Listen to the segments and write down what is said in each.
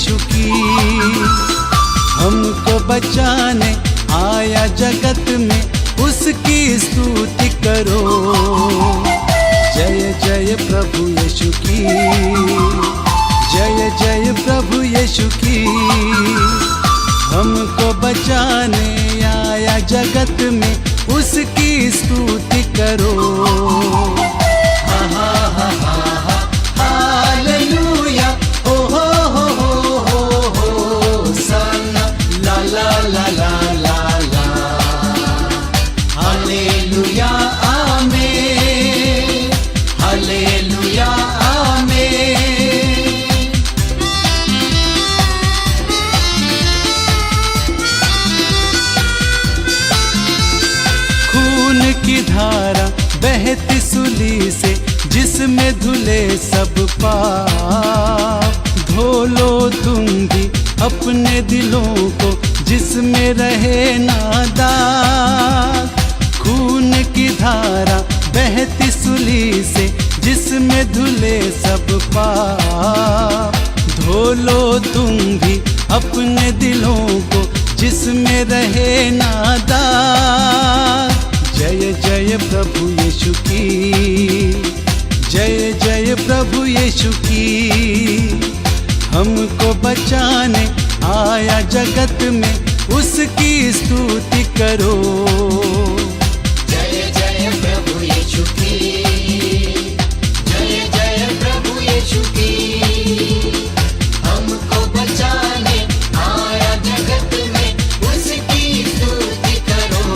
यीशु की। हमको बचाने आया जगत में, उसकी स्तुति करो। जय जय प्रभु यीशु की, जय जय प्रभु यीशु की। हमको बचाने आया जगत में, उसकी स्तुति करो। हा हा हा हा हा हालेलुया, ओ हो सना ला ला ला ला ला ला। Hallelujah amen, hallelujah amen. खून की धारा बहती सूली से, जिसमें धुले सब पाप। धो लो तुम भी अपने दिलों को, जिसमें रहे ना दाग। खून की धारा बहती सूली से, जिसमें धुले सब पाप। धो लो तुम भी अपने दिलों को, जिसमें रहे ना दाग। जय जय प्रभु यीशु की, जय जय प्रभु यीशु की। हमको बचाने आया जगत में, उसकी स्तुति करो। जय जय प्रभु यीशु की, जय जय प्रभु यीशु की। हमको बचाने आया जगत में, उसकी स्तुति करो।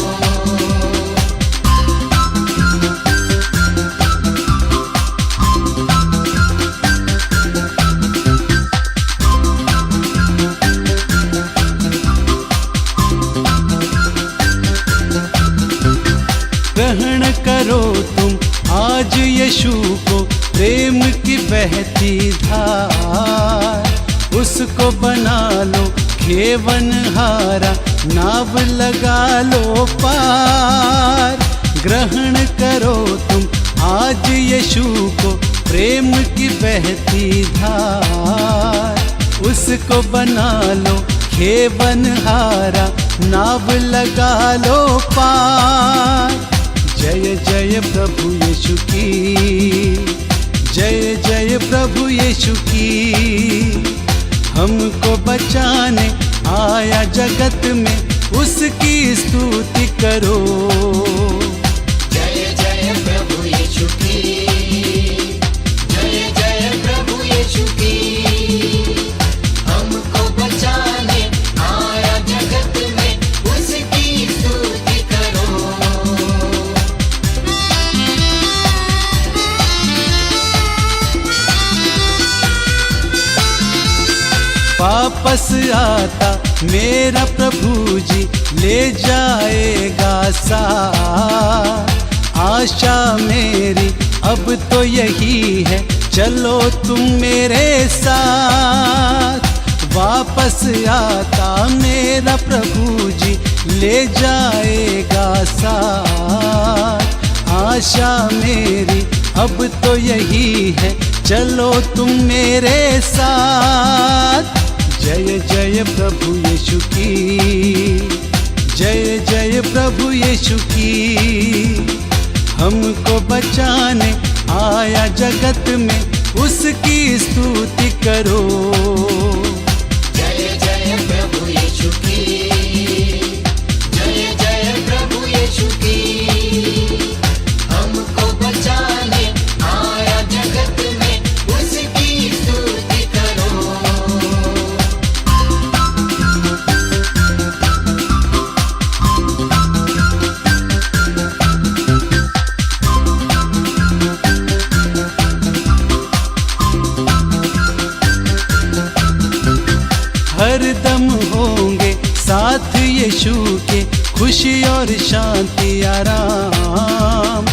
ग्रहण करो तुम आज यीशु को, प्रेम की बहती धार। उसको बना लो खेवनहारा, नाव लगा लो पार। ग्रहण करो तुम आज यीशु को, प्रेम की बहती धार। उसको बना लो खेवनहारा, नाव लगा लो पार। जय जय प्रभु यीशु की, जय जय प्रभु यीशु की। हमको बचाने आया जगत में, उसकी स्तुति करो। जय जय प्रभु यीशु की, जय जय प्रभु यीशु की। हमको बचाने आया जगत में, उसकी स्तुति करो। वापस आता मेरा प्रभु जी, ले जाएगा साथ। आशा मेरी अब तो यही है, चलो तुम मेरे साथ। वापस आता मेरा प्रभु जी, ले जाएगा साथ। आशा मेरी अब तो यही है, चलो तुम मेरे साथ। जय जय प्रभु यीशु की, जय जय प्रभु यीशु की। हमको बचाने आया जगत में, उसकी स्तुति करो। जय जय प्रभु यीशु की, जय जय प्रभु यीशु की। हमको बचाने आया जगत में, उसकी स्तुति करो। हरदम होंगे साथ यीशु के, खुशी और शांति आराम।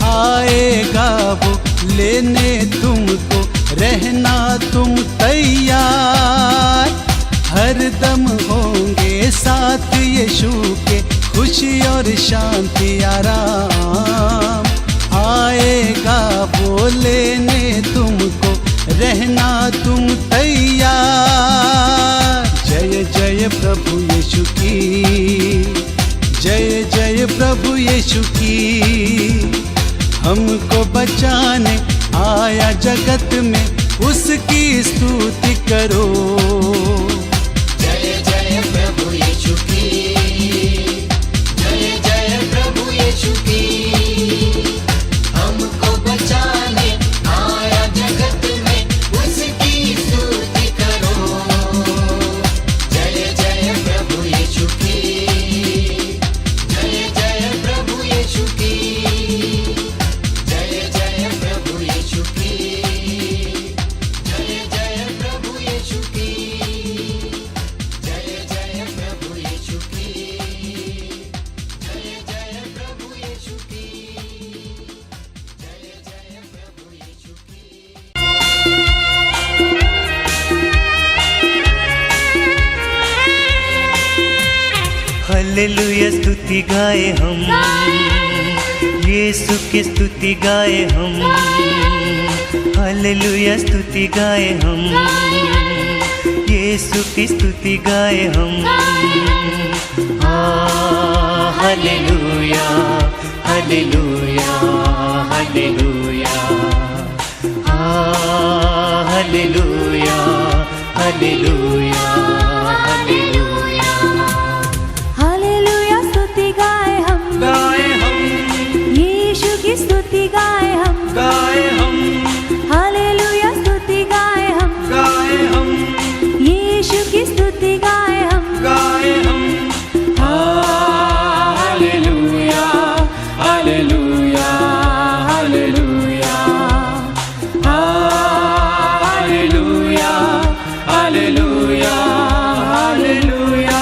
आएगा वो लेने तुमको, रहना तुम तैयार। हरदम होंगे साथ यीशु के, खुशी और शांति आराम। आएगा वो लेने तुमको, रहना तुम तैयार। जय प्रभु यीशु की, जय जय प्रभु यीशु की। हमको बचाने आया जगत में, उसकी स्तुति करो। जय जय प्रभु यीशु की, जय जय प्रभु यीशु की। हमको बचाने आया जगत में, उसकी स्तुति करो। जय जय प्रभु यीशु की, जय जय प्रभु यीशु की, जय जय प्रभु यीशु की, जय जय प्रभु यीशु की, जय जय प्रभु यीशु की, जय जय प्रभु यीशु की, जय जय प्रभु यीशु की। हालेलुया स्तुति गाए हम, यीशु की स्तुति गाए हम। हालेलुया स्तुति गाए हम, यीशु की स्तुति गाए हम। Hallelujah hallelujah hallelujah, hallelujah hallelujah hallelujah. Hallelujah स्तुति गाए हम, यीशु की स्तुति गाए हम। हालेलुया स्तुति गाए हम, यीशु की स्तुति गाए हम। Hallelujah hallelujah hallelujah, hallelujah hallelujah hallelujah.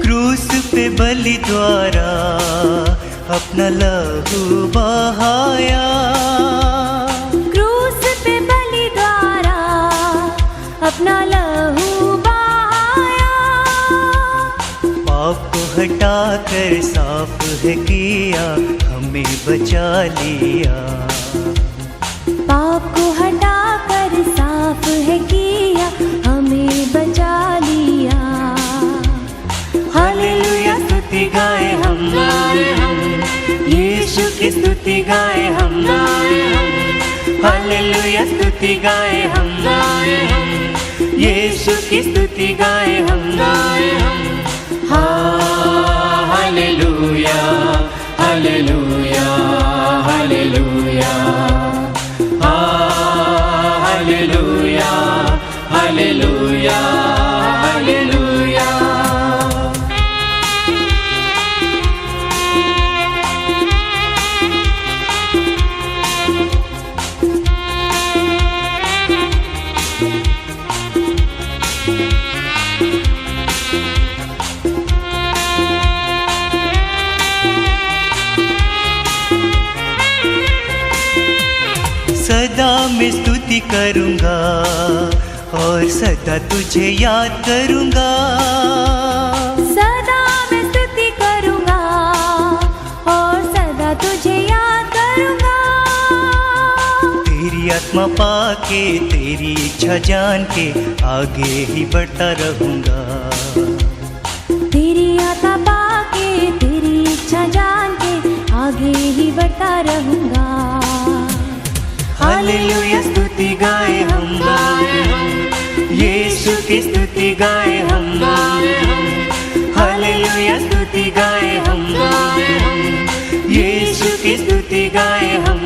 क्रूस पे बलि द्वारा अपना लहू बहाया। क्रूस पे बलि द्वारा अपना लहू बहाया। पाप को हटा कर साफ है किया, हमें बचा लिया। पाप को हटा कर साफ है किया, हमें बचा लिया। हालेलुया स्तुति गाए हम, यीशु की स्तुति गाए हम। हालेलुया स्तुति गाए हम, यीशु की स्तुति गाए हम। Hallelujah hallelujah hallelujah, hallelujah hallelujah hallelujah. सदा मैं स्तुति करूंगा और सदा तुझे याद करूंगा। सदा मैं स्तुति करूंगा और सदा तुझे याद करूंगा। तेरी आत्मा पाके, तेरी इच्छा जान के आगे ही बढ़ता रहूंगा। तेरी आत्मा पाके, तेरी इच्छा जान के आगे ही बढ़ता रहूंगा। हालेलुया स्तुति गाए हम, यीशु की स्तुति गाए हम। हालेलुया स्तुति गाए हम, यीशु की स्तुति गाए हम।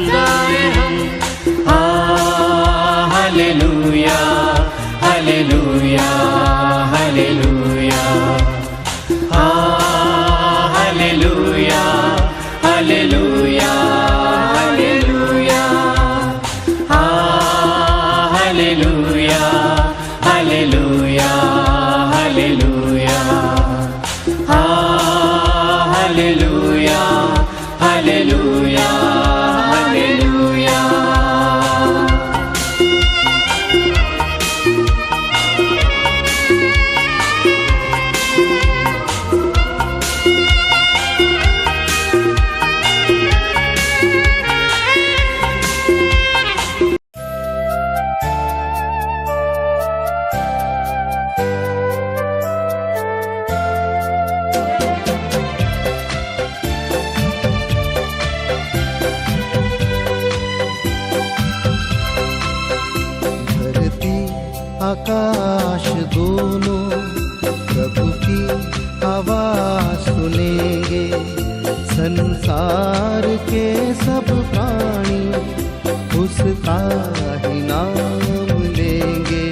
Hallelujah hallelujah hallelujah, hallelujah hallelujah hallelujah, hallelujah hallelujah hallelujah. आकाश दोनों प्रभु की आवाज सुनेंगे। संसार के सब प्राणी उसका ही नाम लेंगे।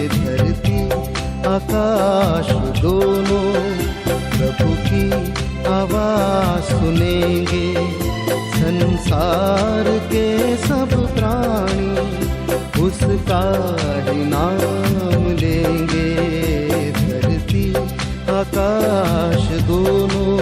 धरती आकाश दोनों प्रभु की आवाज सुनेंगे। संसार के सब प्राणी उसका ही नाम लेंगे। धरती आकाश दोनों।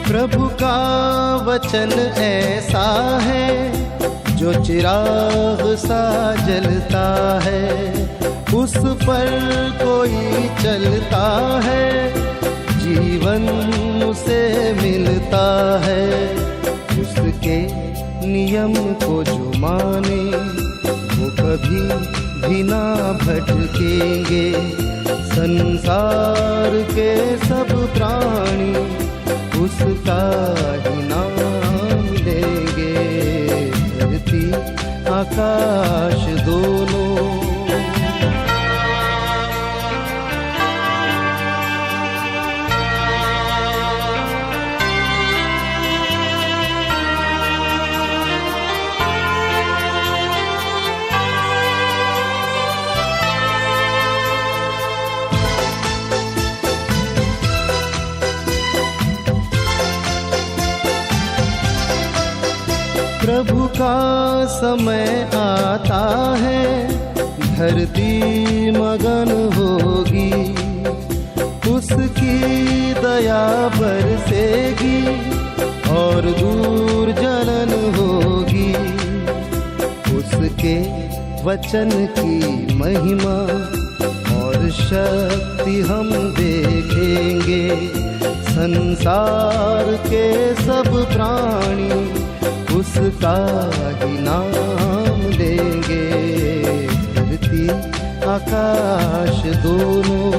प्रभु का वचन ऐसा है जो चिराग सा जलता है। उस पर कोई चलता है जीवन उसे मिलता है। उसके नियम को जो माने वो कभी भी ना भटकेंगे। संसार के सब प्राणी उसका ही नाम लेंगे। धरती आकाश दोनों। प्रभु का समय आता है धरती मगन होगी। उसकी दया बरसेगी और दूर जलन होगी। उसके वचन की महिमा और शक्ति हम देखेंगे। संसार के सब प्राणी उसका ही नाम लेंगे। धरती आकाश दोनों।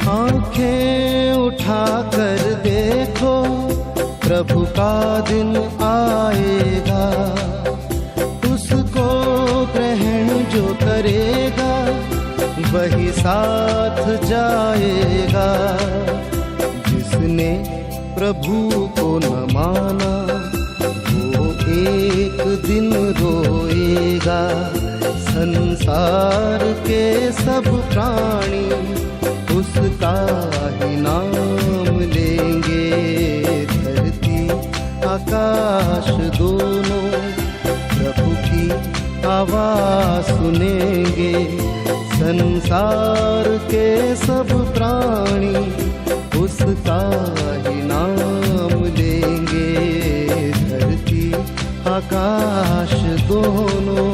आंखें उठा कर देखो प्रभु का दिन आएगा। उसको ग्रहण जो करेगा वही साथ जाएगा। जिसने प्रभु को न माना वो एक दिन रोएगा। संसार के सब प्राणी उसका ही नाम लेंगे। धरती आकाश दोनों प्रभु की आवाज सुनेंगे। संसार के सब प्राणी उसका ही नाम लेंगे। धरती आकाश दोनों।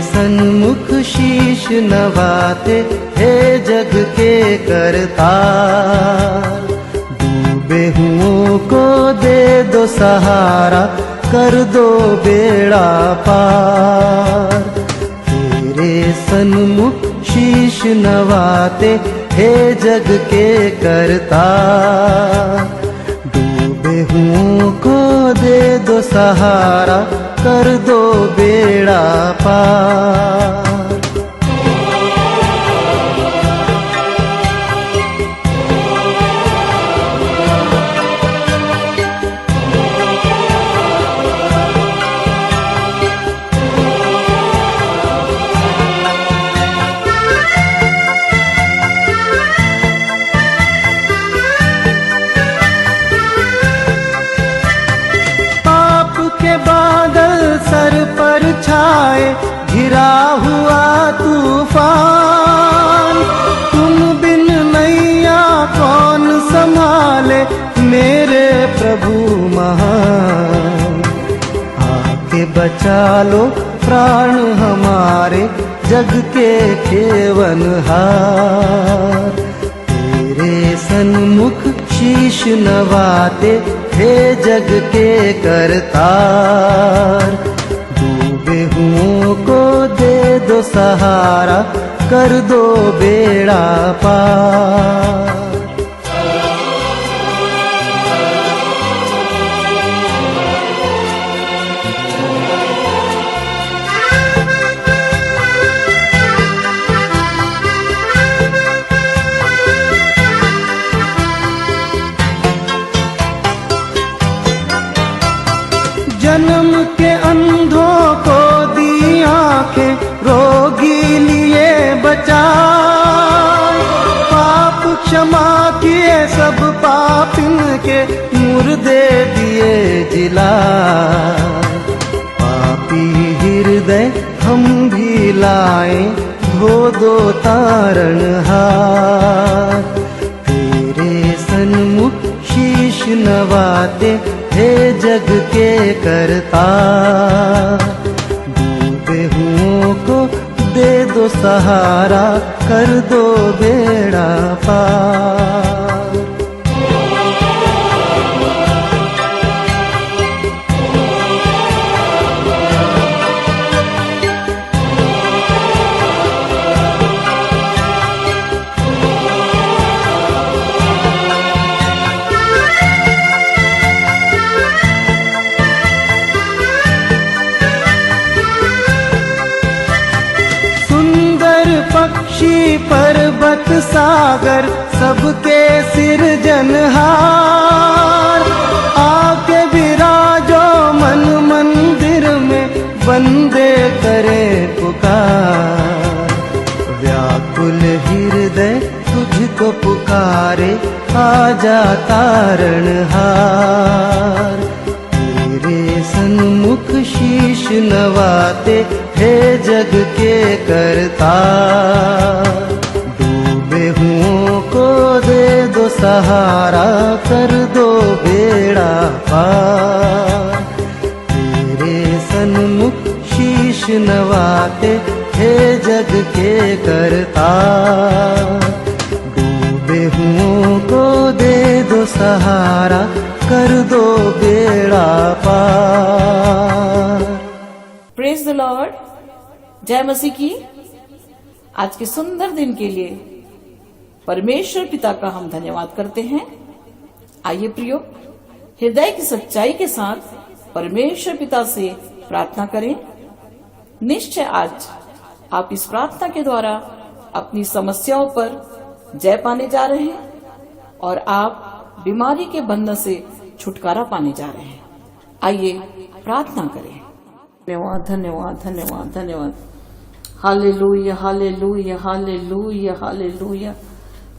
सन्मुख शीश नवाते हे जग के करतार। डूबे हुओं को दे दो सहारा, कर दो बेड़ा पार। तेरे सन्मुख शीश नवाते हे जग के करता। डूबे हुओं को दे दो सहारा, कर दो बेड़ा पार। बादल सर पर छाए, घिरा हुआ तूफान, तुम बिन नैया कौन संभाले मेरे प्रभु महान। आके बचा लो प्राण हमारे, जग के खेवनहार। तेरे सन्मुख शीश नवाते, हे जग के करतार। डूबे हुओं को दे दो सहारा, कर दो बेड़ा पार। जन्म के अंधों को दी आंखें, रोगी लिए बचाए। पाप क्षमा किए सब पापिन के, मुर्दे दिए जिला। पापी हृदय हम भी लाए, धो दो तारणहार। तेरे सन्मुख शीश नवाते, हे जग के करतार। डूबे हुओं को दे दो सहारा, कर दो बेड़ा पार। पक्षी पर्वत सागर, सबके सिरजनहार। आके विराजो मन मंदिर में, बंदे करे पुकार। व्याकुल हृदय तुझको पुकारे, आजा तारणहार। तेरे सन्मुख शीश नवाते, हे जग के करतार। डूबे हुओं को दे दो सहारा, कर दो बेड़ा पार। तेरे सन्मुख शीश नवाते, हे जग के करतार। डूबे हुओं को दे दो सहारा, कर दो बेड़ा पार। प्रेज द लॉर्ड, जय मसीह की। आज के सुंदर दिन के लिए परमेश्वर पिता का हम धन्यवाद करते हैं। आइए प्रियो, हृदय की सच्चाई के साथ परमेश्वर पिता से प्रार्थना करें। निश्चय आज आप इस प्रार्थना के द्वारा अपनी समस्याओं पर जय पाने जा रहे हैं और आप बीमारी के बंधन से छुटकारा पाने जा रहे हैं। आइए प्रार्थना करें। धन्यवाद धन्यवाद धन्यवाद धन्यवाद। Hallelujah hallelujah hallelujah hallelujah.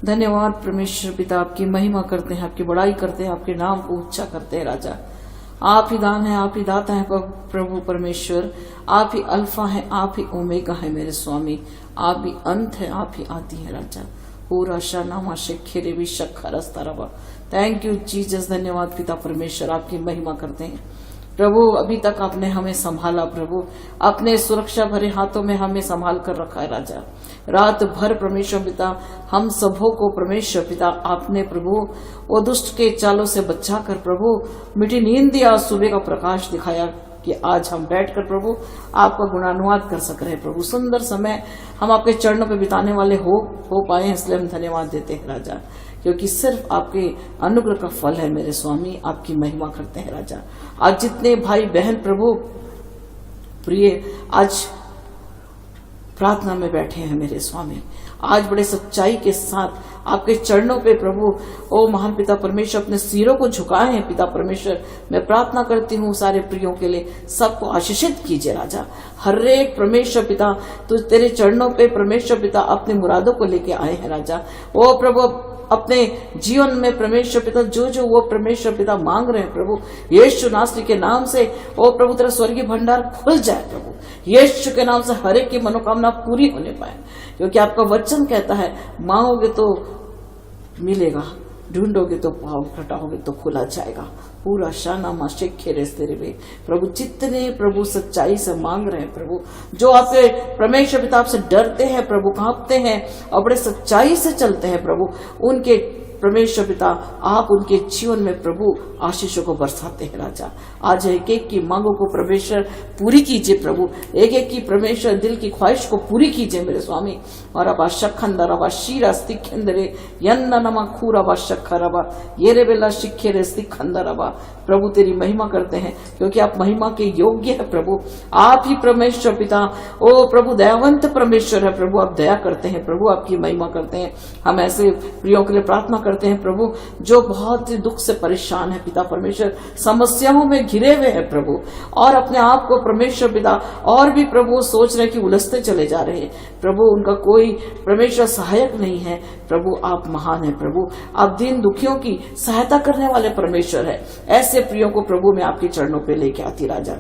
धन्यवाद परमेश्वर पिता, आपकी महिमा करते हैं, आपकी बड़ाई करते हैं, आपके नाम को ऊंचा करते हैं। राजा, आप ही दान है, आप ही दाता है प्रभु परमेश्वर। आप ही अल्फा है, आप ही ओमेगा है मेरे स्वामी। आप ही अंत है, आप ही आदि है। राजा पूरा शानामा शेखेरे भी शक्खा रस्ता रवा। Thank you Jesus. धन्यवाद पिता परमेश्वर, आपकी महिमा करते हैं। प्रभु अभी तक आपने हमें संभाला, प्रभु अपने सुरक्षा भरे हाथों में हमें संभाल कर रखा है। राजा रात भर परमेश्वर पिता हम सबों को परमेश्वर पिता आपने प्रभु वो दुष्ट के चालों से बचा कर प्रभु मिठी नींद दिया, सुबह का प्रकाश दिखाया कि आज हम बैठकर प्रभु आपका गुणानुवाद कर सक रहे हैं। प्रभु सुंदर समय हम आपके चरणों पे बिताने वाले हो पाए, इसलिए हम धन्यवाद देते हैं राजा, क्योंकि सिर्फ आपके अनुग्रह का फल है मेरे स्वामी। आपकी महिमा करते हैं राजा। आज जितने भाई बहन प्रभु प्रिय आज प्रार्थना में बैठे हैं मेरे स्वामी, आज बड़े सच्चाई के साथ आपके चरणों पे प्रभु ओ महान पिता परमेश्वर अपने सिरों को झुकाए हैं। पिता परमेश्वर मैं प्रार्थना करती हूँ सारे प्रियों के लिए, सबको आशीषित कीजिए राजा। हर एक परमेश्वर पिता तो तेरे चरणों पे परमेश्वर पिता अपनी मुरादों को लेके आए हैं राजा। ओ प्रभु अपने जीवन में परमेश्वर पिता जो जो वो परमेश्वर पिता मांग रहे हैं प्रभु, यीशु नासरी के नाम से ओ प्रभु तेरा स्वर्गीय भंडार खुल जाए प्रभु, यीशु के नाम से हर एक की मनोकामना पूरी होने पाए, क्योंकि आपका वचन कहता है मांगोगे तो मिलेगा, ढूंढोगे तो पाओगे, खटाओगे तो खुला जाएगा। पूरा शाना माशिखे रेस्ते रे प्रभु जितने प्रभु सच्चाई से मांग रहे हैं प्रभु, जो आपके परमेश्वर पिता आपसे डरते हैं प्रभु, कांपते हैं और बड़े सच्चाई से चलते हैं प्रभु, उनके परमेश्वर पिता आप उनके जीवन में प्रभु आशीषों को बरसाते हैं राजा। आज एक एक की मांगों को परमेश्वर पूरी कीजिए प्रभु, एक एक की परमेश्वर दिल की ख्वाहिश को पूरी कीजिए मेरे स्वामी। और अब शखंदर अब शीरा स्तिखंदरे यन्ना नमा खूर अब शखर अब ये रे बेला शिखे रे स्तिखंदर अब प्रभु तेरी महिमा करते हैं, क्योंकि आप महिमा के योग्य है प्रभु। आप ही परमेश्वर पिता ओ प्रभु दयावंत परमेश्वर है प्रभु, आप दया करते हैं प्रभु, आपकी महिमा करते हैं। हम ऐसे प्रियों के लिए प्रार्थना करते हैं प्रभु जो बहुत ही दुख से परेशान है पिता परमेश्वर, समस्याओं में घिरे हुए हैं प्रभु, और अपने आप को परमेश्वर पिता और भी प्रभु सोच रहे कि उलझते चले जा रहे हैं प्रभु, उनका कोई परमेश्वर सहायक नहीं है प्रभु। आप महान है प्रभु, आप दीन दुखियों की सहायता करने वाले परमेश्वर है। ऐसे प्रियों को प्रभु मैं आपके चरणों पे लेके आती राजा,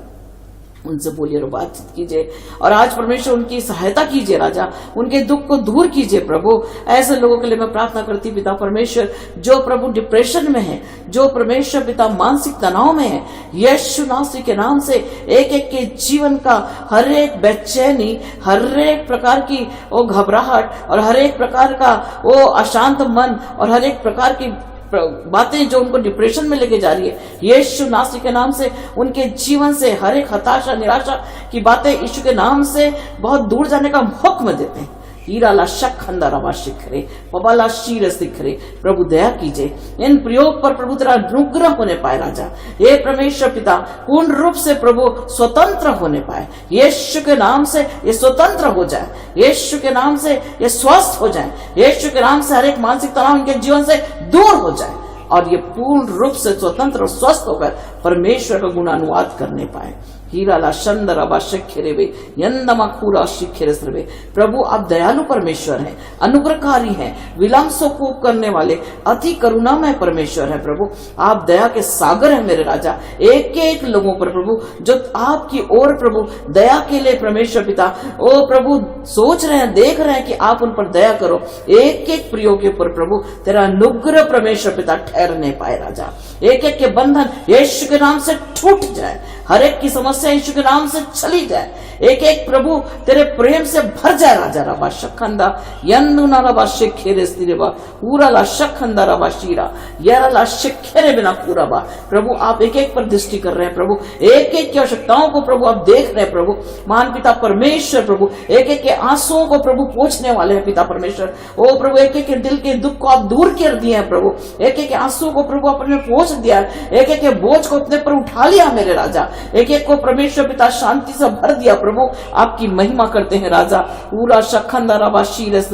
उनसे बोलिए और बातचीत कीजिए, और आज परमेश्वर उनकी सहायता कीजिए राजा, उनके दुख को दूर कीजिए प्रभु। ऐसे लोगों के लिए मैं प्रार्थना करती पिता परमेश्वर जो प्रभु डिप्रेशन में है, जो परमेश्वर पिता मानसिक तनाव में है, यीशु नासरी के नाम से एक एक के जीवन का हर एक बेचैनी, हर एक प्रकार की वो घबराहट और हर एक प्रकार का वो अशांत मन और हर एक प्रकार की बातें जो उनको डिप्रेशन में लेके जा रही है, यीशु नासरी के नाम से उनके जीवन से हर एक हताशा निराशा की बातें यीशु के नाम से बहुत दूर जाने का हुक्म देते हैं। हीराला शखंदरवा शिखरे पबाला शीर शिखरे प्रभु दया कीजिए, इन प्रयोग पर प्रभु तेरा अनुग्रह होने पाए राजा। ये परमेश्वर पिता पूर्ण रूप से प्रभु स्वतंत्र होने पाए, यीशु के नाम से ये स्वतंत्र हो जाए, यीशु के नाम से ये स्वस्थ हो जाए, यीशु के नाम से हर एक मानसिक तनाव इनके जीवन से दूर हो जाए और ये पूर्ण रूप से स्वतंत्र और स्वस्थ होकर परमेश्वर का गुणानुवाद करने पाए। हीराला शंदर अबा शिखेरे यंदमा खूरा शिखेरे प्रभु आप दयालु परमेश्वर हैं, अनुग्रहकारी हैं, विलंब से कोप करने वाले अति करुणामय परमेश्वर है प्रभु। आप दया के सागर हैं मेरे राजा, एक एक लोगों पर प्रभु जो आपकी ओर प्रभु दया के लिए परमेश्वर पिता ओ प्रभु सोच रहे हैं, देख रहे हैं कि आप उन पर दया करो। एक एक प्रियो के ऊपर प्रभु तेरा अनुग्रह परमेश्वर पिता ठहरने पाए राजा। एक एक के बंधन यीशु के नाम से टूट जाए, हर एक की समस्या यीशु के नाम से चली जाए, एक एक प्रभु तेरे प्रेम से भर जाए राजा। रबा शखंदा यन्नुना रबा शिखेरे स्तिरेबा पूरा ला शखंदा रबा शीरा यारा ला शिखेरे बिना पूरा बा प्रभु आप एक एक पर दृष्टि कर रहे हैं प्रभु, एक एक की आवश्यकताओं को प्रभु आप देख रहे हैं प्रभु। महान पिता परमेश्वर प्रभु एक एक के आंसुओं को प्रभु पोंछने वाले हैं पिता परमेश्वर। ओ प्रभु एक एक के दिल के दुख को आप दूर कर दिए हैं प्रभु, एक एक के आंसुओं को प्रभु आपने पोंछ दिया है, एक एक के बोझ को अपने पर उठा लिया मेरे राजा, एक एक को परमेश्वर पिता शांति से भर दिया प्रभु। आपकी महिमा करते हैं राजा। पूरा शखंदा रबा शीरस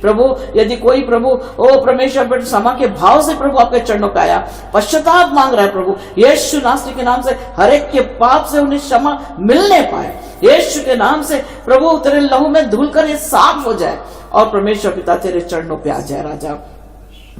प्रभु यदि कोई प्रभु ओ परमेश्वर क्षमा के भाव से प्रभु आपके चरणों पे आया, पश्चाताप मांग रहा है प्रभु, यीशु नासरी के नाम से हर एक के पाप से उन्हें क्षमा मिलने पाए, यीशु के नाम से प्रभु तेरे लहू में धुलकर ये साफ हो जाए और परमेश्वर पिता तेरे चरणों पे आ जाए राजा,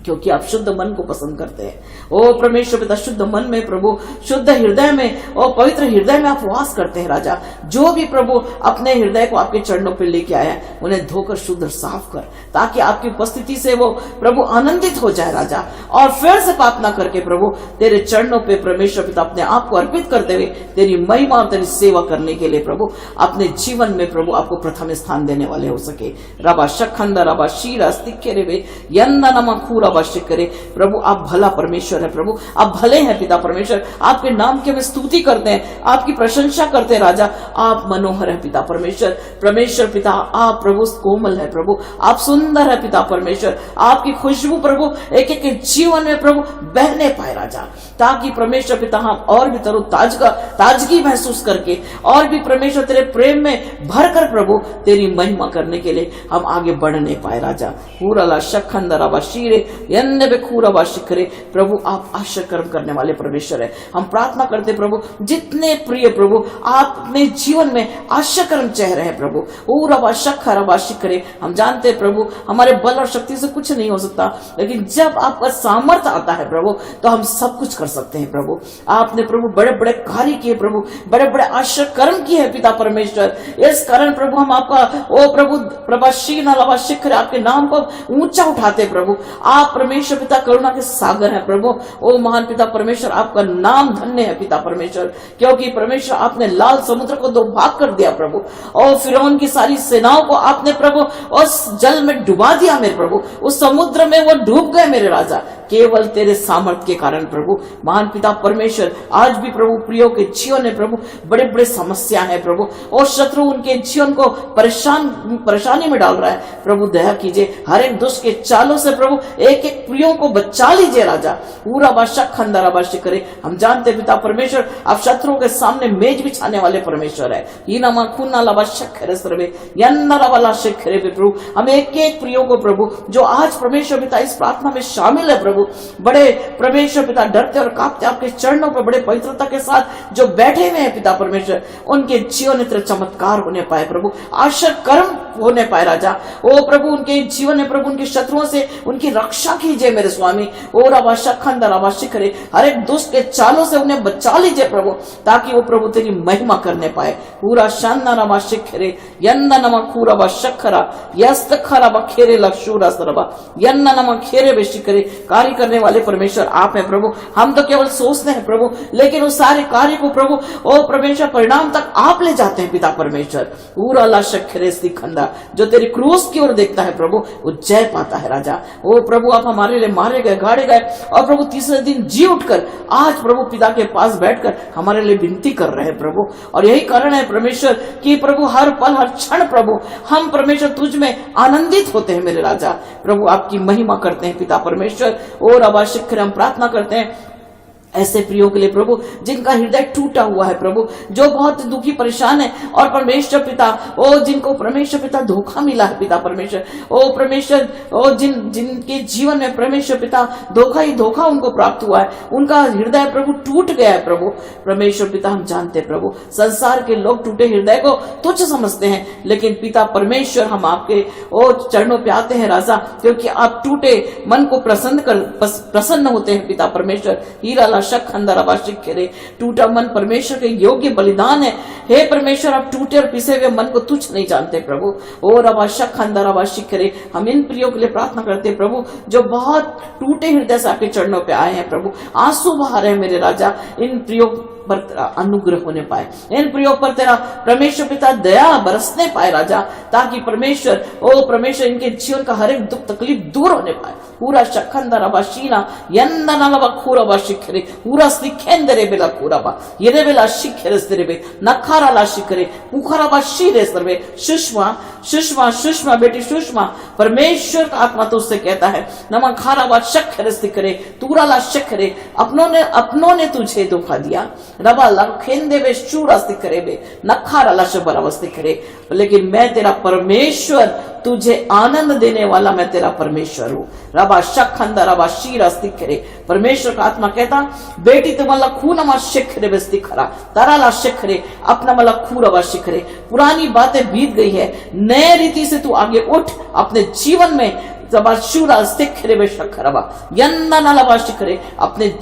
क्योंकि आप शुद्ध मन को पसंद करते हैं। ओ परमेश्वर पिता शुद्ध मन में प्रभु शुद्ध हृदय में और पवित्र हृदय में आप वास करते हैं राजा। जो भी प्रभु अपने हृदय को आपके चरणों पर लेके आया उन्हें धोकर शुद्ध साफ कर, ताकि आपकी उपस्थिति से वो प्रभु आनंदित हो जाए राजा, और फिर से पाप ना करके प्रभु तेरे चरणों पे परमेश्वर पिता अपने आप को अर्पित करते हुए तेरी महिमा और तेरी सेवा करने के लिए प्रभु अपने जीवन में प्रभु आपको प्रथम स्थान देने वाले हो सके। रबा शखंदा रबा शीरा स्तिखेरे यंदा नमा खूरा वाशिक करे। प्रभु आप भला परमेश्वर है, प्रभु आप भले हैं पिता परमेश्वर, आपके नाम की हम स्तुति करते हैं, आपकी प्रशंसा करते हैं राजा। आप मनोहर है पिता परमेश्वर, परमेश्वर पिता आप प्रभु कोमल है प्रभु, आप सुंदर है पिता परमेश्वर, आपकी खुशबू प्रभु एक एक जीवन में प्रभु बहने पाए राजा, ताकि परमेश्वर पिता हम और भी ताजगी महसूस करके और भी परमेश्वर तेरे प्रेम में भरकर प्रभु तेरी महिमा करने के लिए हम आगे बढ़ने पाए राजा। पूरा ला शखंदरा बाशीरे यन्ने बेखूरा बाशिकरे। प्रभु आप आश्चर्य कर्म करने वाले परमेश्वर है। हम प्रार्थना करते प्रभु जितने प्रिय प्रभु आप अपने जीवन में आश्चर्य कर्म चाह रहे हैं प्रभु, पूरा बाशखरा बाशिकरे। हम जानते हैं प्रभु हमारे बल और शक्ति से कुछ नहीं हो सकता, लेकिन जब आपका सामर्थ्य आता है प्रभु तो हम सब कुछ कर सकते हैं प्रभु। आपने प्रभु बड़े बड़े कार्य किए प्रभु, बड़े बड़े आश्चर्य कर्म किए हैं पिता परमेश्वर। इस कारण प्रभु हम आपका ओ प्रभु प्रभाशीना लवा शिखर आपके नाम को ऊंचा उठाते प्रभु। आप परमेश्वर पिता करुणा के सागर है प्रभु। ओ महान पिता परमेश्वर आपका नाम धन्य है पिता परमेश्वर, क्योंकि परमेश्वर आपने लाल समुद्र को दो भाग कर दिया प्रभु, और फिरौन की सारी सेनाओं को आपने प्रभु उस जल में डुबा दिया मेरे प्रभु, उस समुद्र में वो डूब गए मेरे राजा, केवल तेरे सामर्थ्य के कारण प्रभु। महान पिता परमेश्वर आज भी प्रभु प्रियो के जीवन में प्रभु बड़े बड़े समस्या है प्रभु, और शत्रु उनके जीवन को परेशानी में डाल रहा है प्रभु। दया कीजिए, हर एक दुष्ट के चालों से प्रभु एक एक प्रियो को बचा लीजिए राजा। पूरा बादशाह खंदारा बादशाह करे। हम जानते पिता परमेश्वर आप शत्रुओं के सामने मेज बिछाने वाले परमेश्वर है। प्रभु हम एक एक प्रियो को प्रभु जो आज परमेश्वर पिता इस प्रार्थना में शामिल है प्रभु, बड़े परमेश्वर पिता डरते और कांपते आपके चरणों पर बड़े पवित्रता के साथ जो बैठे हुए हैं पिता परमेश्वर, उनके जीवन में तेरे चमत्कार होने पाए प्रभु, आश्चर्य कर्म होने पाए राजा। ओ प्रभु उनके जीवन में प्रभु उनके शत्रुओं से उनकी रक्षा कीजिए मेरे स्वामी। ओ राबाशा खंदा राबाशी करे, हर एक दुष्ट के चालों से उन्हें बचा लीजिए प्रभु, ताकि वो प्रभु तेरी महिमा करने पाए। पूरा शानदार राबाशी खरे यन्ना नमा खूरा बशखरा यस्त खरा बखेरे लक्षूरा सरबा यन्ना नमा खेरे बेशी करे। कार्य करने वाले परमेश्वर आप हैं प्रभु। हम तो केवल सोचते हैं प्रभु, लेकिन उस सारे कार्य को प्रभु ओ परमेश्वर परिणाम तक आप ले जाते हैं पिता परमेश्वर। पूरा लाशखरे सिखंदा जो तेरी क्रूस की ओर देखता है प्रभु वो जय पाता है राजा। ओ प्रभु आप हमारे लिए मारे गए, गाड़े गए, और प्रभु तीसरे दिन जी उठकर आज प्रभु पिता के पास बैठकर हमारे लिए विनती कर रहे हैं प्रभु। और यही कारण है परमेश्वर कि प्रभु हर पल हर क्षण प्रभु हम परमेश्वर तुझ में आनंदित होते हैं मेरे राजा। प्रभु आपकी महिमा करते हैं पिता परमेश्वर। और अवश्य हम प्रार्थना करते हैं ऐसे प्रियो के लिए प्रभु जिनका हृदय टूटा हुआ है प्रभु, जो बहुत दुखी परेशान है, और परमेश्वर पिता ओ जिनको परमेश्वर पिता धोखा मिला है पिता परमेश्वर, ओ परमेश्वर ओ जिनके जीवन में परमेश्वर पिता धोखा ही धोखा उनको प्राप्त हुआ है, उनका हृदय प्रभु टूट गया है प्रभु। परमेश्वर पिता हम जानते हैं प्रभु संसार के लोग टूटे हृदय को तुच्छ समझते हैं, लेकिन पिता परमेश्वर हम आपके ओ चरणों पे आते हैं राजा, क्योंकि आप टूटे मन को प्रसन्न होते हैं पिता परमेश्वर। हीरा टूटा मन परमेश्वर के योग्य बलिदान है। हे परमेश्वर आप टूटे और पिसे हुए मन को तुच्छ नहीं जानते प्रभु। और करे हम इन प्रियो के लिए प्रार्थना करते हैं प्रभु जो बहुत टूटे हृदय से आपके चरणों पे आए हैं प्रभु, आंसू बहा रहे हैं मेरे राजा। इन प्रियो पर तेरा अनुग्रह होने पाए, इन प्रियो पर तेरा परमेश्वर पिता दया बरसने पाए राजा, ताकि परमेश्वर ओ परमेश्वर इनके जीवन का हर एक दुख तकलीफ दूर होने पाए। पूरा शखंदरा बाशीना यंदना लवा खूरा बाशिखरे पूरा सिखेंदरे बेला खूरा बा येरे बेला शिखरे सरबे नखारा ला शिखरे पुखरा बाशीरे सरबे। सुषमा बेटी सुषमा, परमेश्वर का आत्मा तो उससे कहता है नमा खारा बा शखरे सिखरे तूरा ला शिखरे, अपनों ने तुझे धोखा दिया रबा लखेंदे बे शूरा सिखरे बे नखारा ला शबरावस्ती करे, लेकिन मैं तेरा परमेश्वर, तुझे आनंद देने वाला मैं तेरा परमेश्वर हूँ। रबा शखंदा रबा शीरा सिखरे। परमेश्वर का आत्मा कहता बेटी तुम्हाला खूनमा शिखरे बेस्ती खरा ताराला शिखरे अपना मला खूरवा शिखरे। पुरानी बातें बीत गई है, नए रीति से तू आगे उठ अपने जीवन में अपने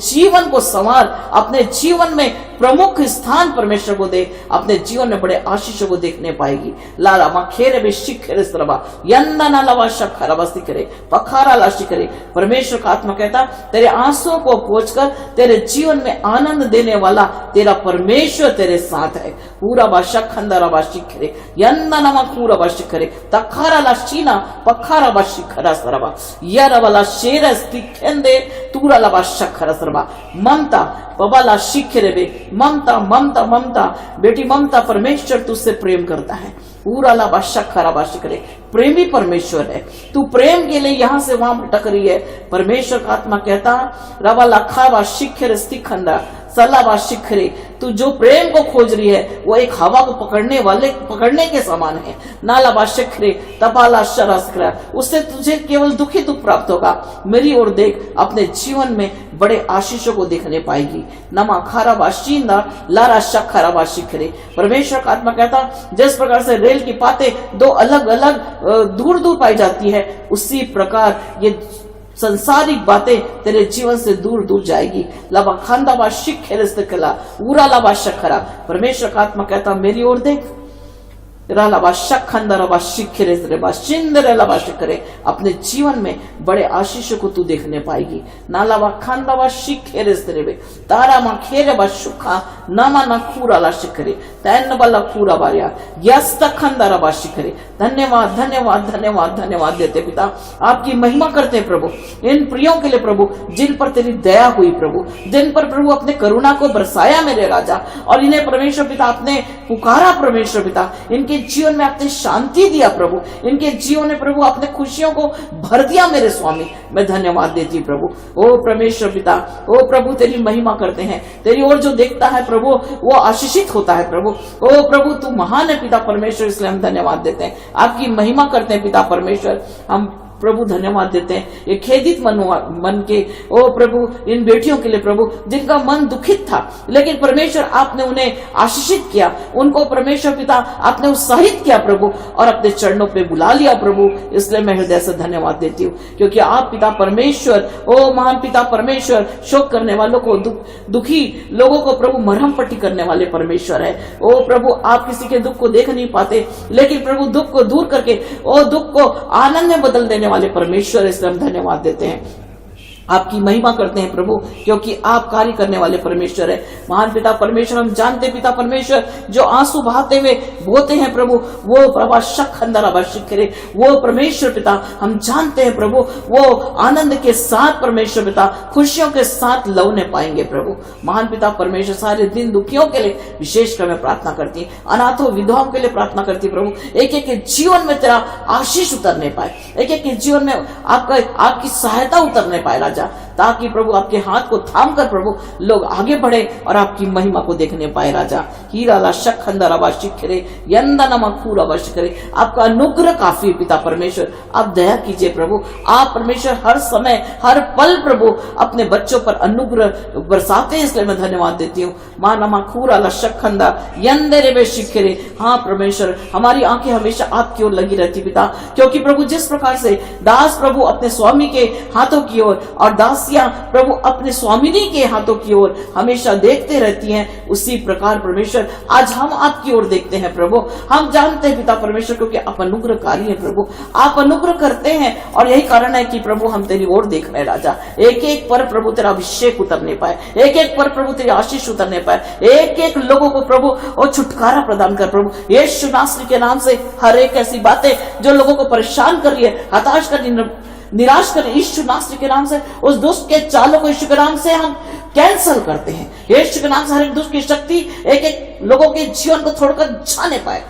जीवन को संवार, अपने जीवन में प्रमुख स्थान परमेश्वर को दे, अपने जीवन में बड़े आशीषों को देखने पाएगी। लाला मखेरे बे शिखरे सरबा यन्ना लवा शखरा सिखरे पखारा ला शिखरे। परमेश्वर का आत्मा कहता तेरे आंसुओं को पोंछकर तेरे जीवन में आनंद देने वाला तेरा परमेश्वर तेरे साथ है। पूरा बाशा खंदरा बाशिखरे यन्ना नमा पूरा बाशिखरे तखारा लाशीना पखारा बाशिखरा सरबा यरबला शेरस्ति खेंदे तूरा ला बाशखरा सरबा ममता पबाला शिखरे बे ममता ममता ममता बेटी ममता परमेश्वर तुझसे प्रेम करता है पूरा ला बाशखरा बाशिखरे प्रेमी परमेश्वर है। तू प्रेम के लिए यहाँ से वहां भटक रही है। परमेश्वर का आत्मा कहता रवा लखावा शिखर स्थिखंदा सलावा शिखरे तू जो प्रेम को खोज रही है वो एक हवा को पकड़ने के समान है। नालाबा शिखरे तपाला शरास्करा उससे तुझे केवल दुखी दुख प्राप्त होगा। मेरी ओर देख अपने जीवन में बड़े आशीषों को देखने पाएगी। नमा खाराबा शींदा लारा शखराबा शिखरे परमेश्वर का आत्मा कहता जिस प्रकार से रेल की पातें दो अलग अलग दूर दूर पाई जाती है उसी प्रकार ये संसारिक बातें तेरे जीवन से दूर दूर जाएगी। लबा खांदा बा शिखरा उरा लबा शखरा परमेश्वर का आत्मा कहता मेरी ओर देख अपने जीवन में बड़े आशीषों को तू देखने पाएगी। नालावा खांदावा शिखेरे तारा मा खेरे बा सुखा नामा ना खूरा ला शिखरे तैन बला खूरा बारिया यस्त खंदारा बा शिखरे। धन्यवाद धन्यवाद धन्यवाद धन्यवाद देते पिता, आपकी महिमा करते हैं प्रभु इन प्रियों के लिए प्रभु जिन पर तेरी दया हुई प्रभु, जिन पर प्रभु अपने करुणा को बरसाया मेरे राजा, और इन्हें परमेश्वर पिता आपने पुकारा परमेश्वर पिता, इनके जीवन में आपने शांति दिया प्रभु, इनके जीवन में प्रभु आपने खुशियों को भर दिया मेरे स्वामी। मैं धन्यवाद देती प्रभु। ओ परमेश्वर पिता, ओ प्रभु तेरी महिमा करते हैं, तेरी ओर जो देखता है प्रभु वो आशीषित होता है प्रभु। ओ प्रभु तू महान है पिता परमेश्वर, इसलिए हम धन्यवाद देते हैं, आपकी महिमा करते हैं पिता परमेश्वर। हम प्रभु धन्यवाद देते हैं ये खेदित मन के ओ प्रभु इन बेटियों के लिए प्रभु जिनका मन दुखित था, लेकिन परमेश्वर आपने उन्हें आशीषित किया, उनको परमेश्वर पिता आपने उत्साहित किया प्रभु और अपने चरणों पे बुला लिया प्रभु। इसलिए मैं हृदय से धन्यवाद देती हूँ क्योंकि आप पिता परमेश्वर, ओ महान पिता परमेश्वर, शोक करने वालों को दुखी लोगों को प्रभु मरहम पट्टी करने वाले परमेश्वर है। ओ प्रभु आप किसी के दुख को देख नहीं पाते, लेकिन प्रभु दुख को दूर करके ओ दुख को आनंद में बदल देने वाले परमेश्वर, इसलिए हम धन्यवाद देते हैं, आपकी महिमा करते हैं प्रभु क्योंकि आप कार्य करने वाले परमेश्वर है। महान पिता परमेश्वर हम जानते पिता परमेश्वर जो आंसू बहाते हुए बोते हैं प्रभु वो प्रभा शिखरे वो परमेश्वर पिता हम जानते हैं प्रभु वो आनंद के साथ परमेश्वर पिता खुशियों के साथ लौने पाएंगे प्रभु। महान पिता परमेश्वर सारे दिन दुखियों के लिए विशेषकर मैं प्रार्थना करती, अनाथों विधवाओं के लिए प्रार्थना करती प्रभु, एक एक के जीवन में तेरा आशीष उतरने पाए, एक एक के जीवन में आपकी सहायता उतरने पाए राजा, ताकि प्रभु आपके हाथ को थाम कर प्रभु लोग आगे बढ़े और आपकी महिमा को देखने पाए राजा। हीरा शखंदरा शिखरे यंदनमा खूरा शिखरे आपका अनुग्रह काफी पिता परमेश्वर, आप दया कीजिए प्रभु, आप परमेश्वर हर समय हर पल प्रभु अपने बच्चों पर अनुग्रह बरसाते हैं, इसलिए मैं धन्यवाद देती हूँ। मानमा खूरा शखंदा यंदरे शिखरे, हाँ परमेश्वर हमारी आंखें हमेशा आपकी ओर लगी रहती पिता, क्योंकि प्रभु जिस प्रकार से दास प्रभु अपने स्वामी के हाथों की ओर और दासियां प्रभु अपने स्वामिनी के हाथों की ओर हमेशा देखते रहती हैं, उसी प्रकार परमेश्वर आज हम आपकी ओर देखते हैं प्रभु। हम जानते हैं पिता परमेश्वर क्योंकि आप अनुग्रहकारी हैं प्रभु, आप अनुग्रह करते हैं और यही कारण है कि प्रभु हम तेरी ओर देख रहे हैं राजा। एक एक पर प्रभु तेरा अभिषेक उतरने पाए, एक एक पर प्रभु तेरी आशीष उतरने पाए, एक एक लोगों को प्रभु और छुटकारा प्रदान कर प्रभु। यीशु नासरी के नाम से हर एक ऐसी बातें जो लोगों को परेशान कर रही है, हताश कर रही है, निराश करें, यीशु नासरी के नाम से उस दुष्ट के चालों को यीशु के नाम से हम कैंसल करते हैं। यीशु के नाम से हर एक दुष्ट की शक्ति एक एक लोगों के जीवन को छोड़कर जाने पाए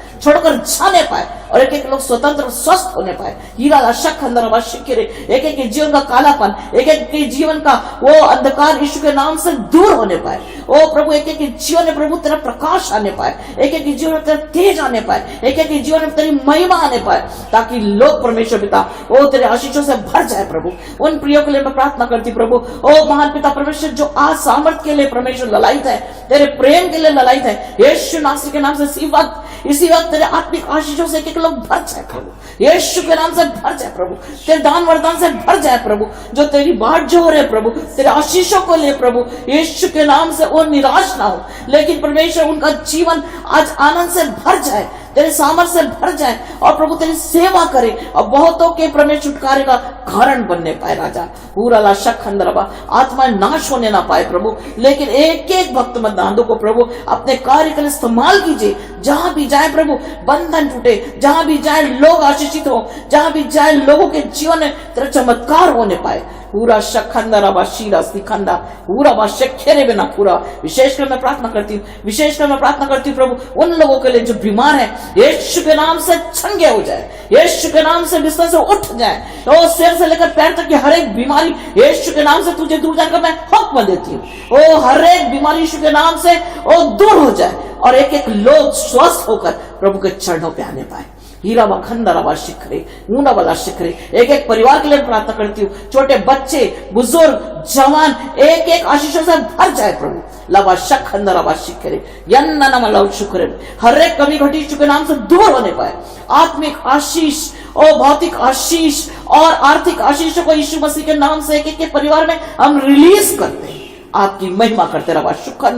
और एक एक लोग स्वतंत्र स्वस्थ होने पाए। हीरा शक अंदर शिखरे एक एक के जीवन का कालापन, एक एक के जीवन का वो अंधकार यीशु के नाम से दूर होने पाए। ओ प्रभु एक एक के जीवन में प्रभु तेरा प्रकाश आने पाए, एक एक के जीवन में तेरा तेज आने पाए, एक एक के जीवन में तेरी महिमा आने पाए, ताकि लोग परमेश्वर पिता ओ तेरे आशीषों से भर जाए प्रभु। उन प्रियों के लिए मैं प्रार्थना करती प्रभु, ओ महान पिता परमेश्वर जो आज सामर्थ के लिए परमेश्वर ललायित है, तेरे प्रेम के लिए ललायित है, यीशु नासरी के नाम से इसी वक्त तेरे आत्मिक आशीषों से एक लोग भर जाए प्रभु, यीशु के नाम से भर जाए प्रभु, तेरे दान वरदान से भर जाए प्रभु, जो तेरी बाट जो हो रहे प्रभु तेरे आशीषों को ले प्रभु, यीशु के नाम से वो निराश ना हो, लेकिन परमेश्वर उनका जीवन आज आनंद से भर जाए, तेरे सामर्थ्य से भर जाए और प्रभु तेरी सेवा करे और बहुतों के प्रमेश छुटकारे का कारण बनने पाए राजा। पूरा लाशक खंडरबा आत्माएं नाश होने ना पाए प्रभु, लेकिन एक एक भक्त मतदानों को प्रभु अपने कार्य के लिए इस्तेमाल कीजिए। जहां भी जाए प्रभु बंधन टूटे, जहां भी जाए लोग आशीषित हो, जहां भी जाए लोगों के जीवन में तेरा चमत्कार होने पाए। पूरा शखंदरा शीरा सिखंदा पूरा बाशेरे बिना पूरा विशेषकर मैं प्रार्थना करती हूँ प्रभु उन लोगों के लिए जो बीमार है, यीशु के नाम से चंगे हो जाए, यीशु के नाम से बिस्तर से उठ जाए। तो सिर से लेकर पैर तक की हर एक बीमारी यीशु के नाम से तुझे दूर जाकर मैं हुक्म देती हूँ। ओ हर एक बीमारी यीशु के नाम से ओ दूर हो जाए और एक एक लोग स्वस्थ होकर प्रभु के चरणों पे आने पाए। हीरा खंडरा शिखरे ऊना वाला शिखरे एक एक परिवार के लिए प्रार्थना करती हूँ। छोटे बच्चे, बुजुर्ग, जवान एक एक आशीषों से भर जाए प्रभु। लवा शखंदरा शिखरे यन्ना शुक्र हर एक कमी घटी यीशु के नाम से दूर होने पाए। आत्मिक आशीष और भौतिक आशीष और आर्थिक आशीषों को यीशु मसीह के नाम से एक एक परिवार में हम रिलीज करते हैं। आपकी महिमा करते रवा शुक्र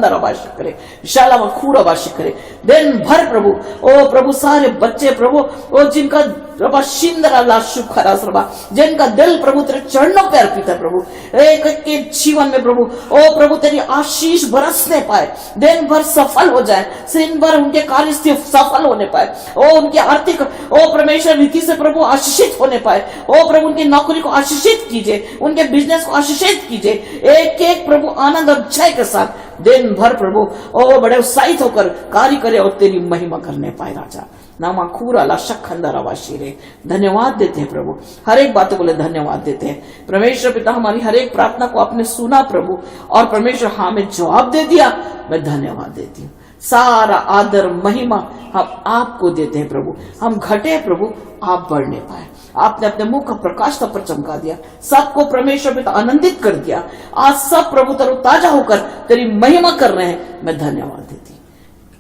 करे विशाला खूरा करे दिन भर प्रभु। ओ प्रभु सारे बच्चे प्रभु ओ जिनका प्रभु शिंदरा शुक्रा जिनका दिल प्रभु तेरे चरणों पे अर्पित है प्रभु, एक के जीवन में प्रभु ओ प्रभु तेरी आशीष बरसने पाए, दिन भर सफल हो जाए, दिन भर उनके कार्य सफल होने पाए। ओ उनकी आर्थिक ओ परमेश्वर रीति से प्रभु आशीषित होने पाए। ओ प्रभु उनकी नौकरी को आशीषित कीजिए, उनके बिजनेस को आशीषित कीजिए। एक एक प्रभु आनंद और जय के साथ दिन भर प्रभु ओ बड़े उत्साहित होकर कार्य करे और तेरी महिमा करने पाए राजा। नामा खूरा ला शखंदरा शीरे धन्यवाद देते हैं प्रभु, हर एक बातों को लिए धन्यवाद देते हैं। परमेश्वर पिता हमारी हर एक प्रार्थना को आपने सुना प्रभु और परमेश्वर हमें जवाब दे दिया, मैं धन्यवाद देती हूँ। सारा आदर महिमा हम आपको देते हैं प्रभु। हम घटे प्रभु, आप बढ़ने पाए। आपने अपने मुख का प्रकाश सब पर चमका दिया, सबको परमेश्वर पिता आनंदित कर दिया। आज सब प्रभु तरोताजा होकर तेरी महिमा कर रहे हैं, मैं धन्यवाद देती।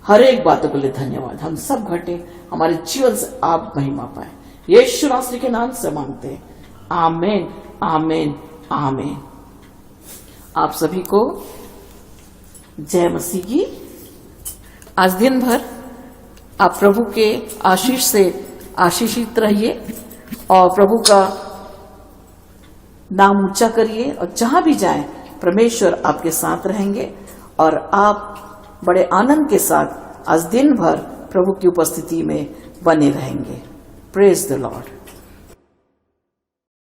हर एक बातों के लिए धन्यवाद। हम सब घटे, हमारे जीवन से आप महिमा पाए, यीशु नासरी के नाम से मांगते हैं, आमीन आमीन आमीन। आप सभी को जय मसीह की। आज दिन भर आप प्रभु के आशीष से आशीषित रहिए और प्रभु का नाम ऊंचा करिए और जहां भी जाएं परमेश्वर आपके साथ रहेंगे और आप बड़े आनंद के साथ आज दिन भर प्रभु की उपस्थिति में बने रहेंगे। Praise the Lord.